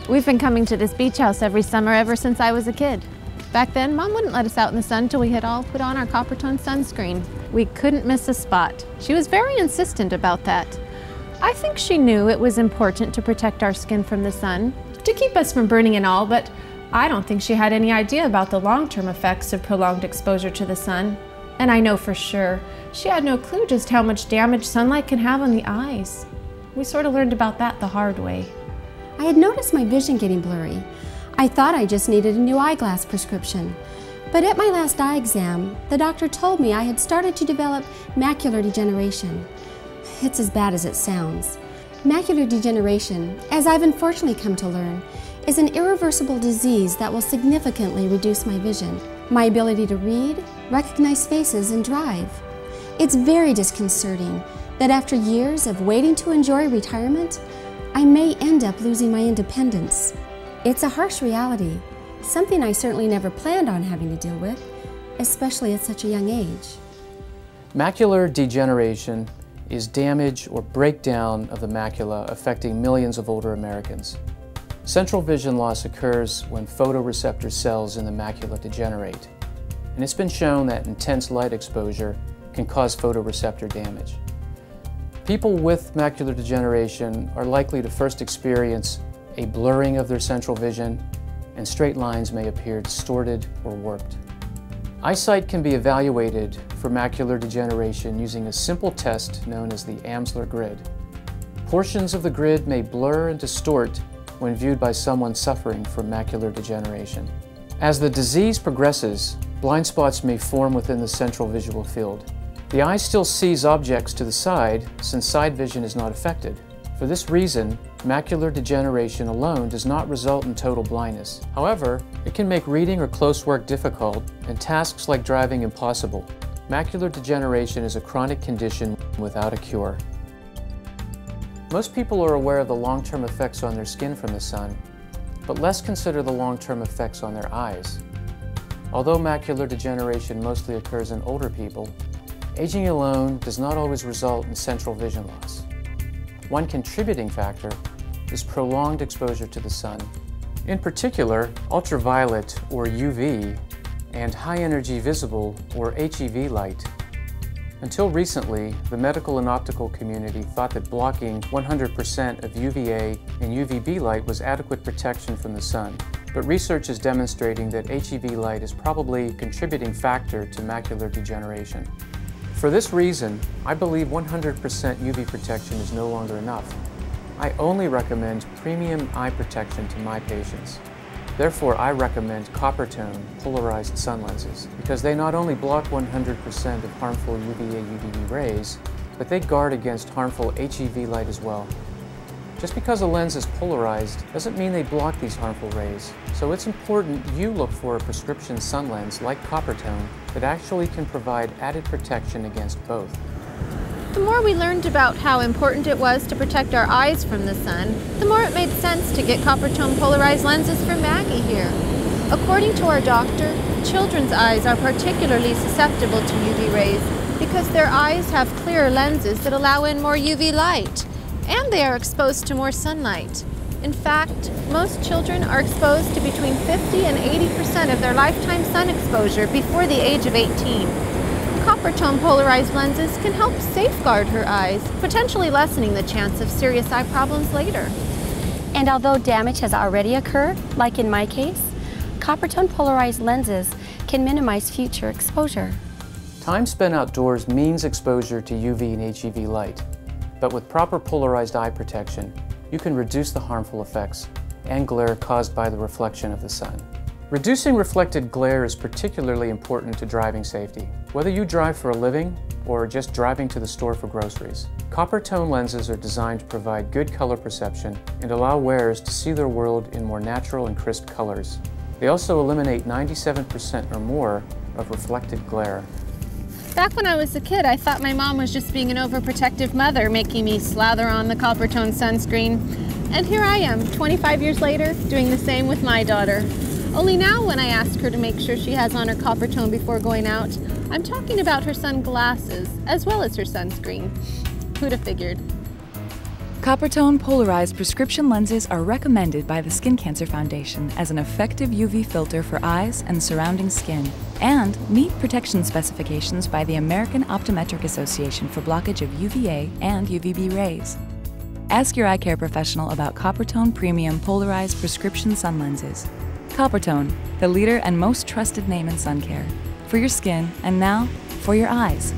We've been coming to this beach house every summer ever since I was a kid. Back then, Mom wouldn't let us out in the sun till we had all put on our Coppertone sunscreen. We couldn't miss a spot. She was very insistent about that. I think she knew it was important to protect our skin from the sun, to keep us from burning and all, but I don't think she had any idea about the long-term effects of prolonged exposure to the sun. And I know for sure, she had no clue just how much damage sunlight can have on the eyes. We sort of learned about that the hard way. I had noticed my vision getting blurry. I thought I just needed a new eyeglass prescription. But at my last eye exam, the doctor told me I had started to develop macular degeneration. It's as bad as it sounds. Macular degeneration, as I've unfortunately come to learn, is an irreversible disease that will significantly reduce my vision, my ability to read, recognize faces, and drive. It's very disconcerting that after years of waiting to enjoy retirement, I may end up losing my independence. It's a harsh reality, something I certainly never planned on having to deal with, especially at such a young age. Macular degeneration is damage or breakdown of the macula affecting millions of older Americans. Central vision loss occurs when photoreceptor cells in the macula degenerate, and it's been shown that intense light exposure can cause photoreceptor damage. People with macular degeneration are likely to first experience a blurring of their central vision, and straight lines may appear distorted or warped. Eyesight can be evaluated for macular degeneration using a simple test known as the Amsler grid. Portions of the grid may blur and distort when viewed by someone suffering from macular degeneration. As the disease progresses, blind spots may form within the central visual field. The eye still sees objects to the side since side vision is not affected. For this reason, macular degeneration alone does not result in total blindness. However, it can make reading or close work difficult and tasks like driving impossible. Macular degeneration is a chronic condition without a cure. Most people are aware of the long-term effects on their skin from the sun, but less consider the long-term effects on their eyes. Although macular degeneration mostly occurs in older people, aging alone does not always result in central vision loss. One contributing factor is prolonged exposure to the sun. In particular, ultraviolet or UV and high-energy visible or HEV light. Until recently, the medical and optical community thought that blocking 100% of UVA and UVB light was adequate protection from the sun. But research is demonstrating that HEV light is probably a contributing factor to macular degeneration. For this reason, I believe 100% UV protection is no longer enough. I only recommend premium eye protection to my patients. Therefore, I recommend Coppertone Polarized Sun Lenses because they not only block 100% of harmful UVA-UVB rays, but they guard against harmful HEV light as well. Just because a lens is polarized doesn't mean they block these harmful rays, so it's important you look for a prescription sun lens like Coppertone that actually can provide added protection against both. The more we learned about how important it was to protect our eyes from the sun, the more it made sense to get Coppertone Polarized Lenses for Maggie here. According to our doctor, children's eyes are particularly susceptible to UV rays because their eyes have clearer lenses that allow in more UV light, and they are exposed to more sunlight. In fact, most children are exposed to between 50 and 80% of their lifetime sun exposure before the age of 18. Coppertone Polarized Lenses can help safeguard her eyes, potentially lessening the chance of serious eye problems later. And although damage has already occurred, like in my case, Coppertone Polarized Lenses can minimize future exposure. Time spent outdoors means exposure to UV and HEV light, but with proper polarized eye protection, you can reduce the harmful effects and glare caused by the reflection of the sun. Reducing reflected glare is particularly important to driving safety. Whether you drive for a living or just driving to the store for groceries, Coppertone lenses are designed to provide good color perception and allow wearers to see their world in more natural and crisp colors. They also eliminate 97% or more of reflected glare. Back when I was a kid, I thought my mom was just being an overprotective mother, making me slather on the Coppertone sunscreen. And here I am, 25 years later, doing the same with my daughter. Only now when I ask her to make sure she has on her Coppertone before going out, I'm talking about her sunglasses as well as her sunscreen. Who'd have figured? Coppertone Polarized prescription lenses are recommended by the Skin Cancer Foundation as an effective UV filter for eyes and surrounding skin, and meet protection specifications by the American Optometric Association for blockage of UVA and UVB rays. Ask your eye care professional about Coppertone Premium Polarized Prescription Sun Lenses. Coppertone, the leader and most trusted name in sun care. For your skin, and now, for your eyes.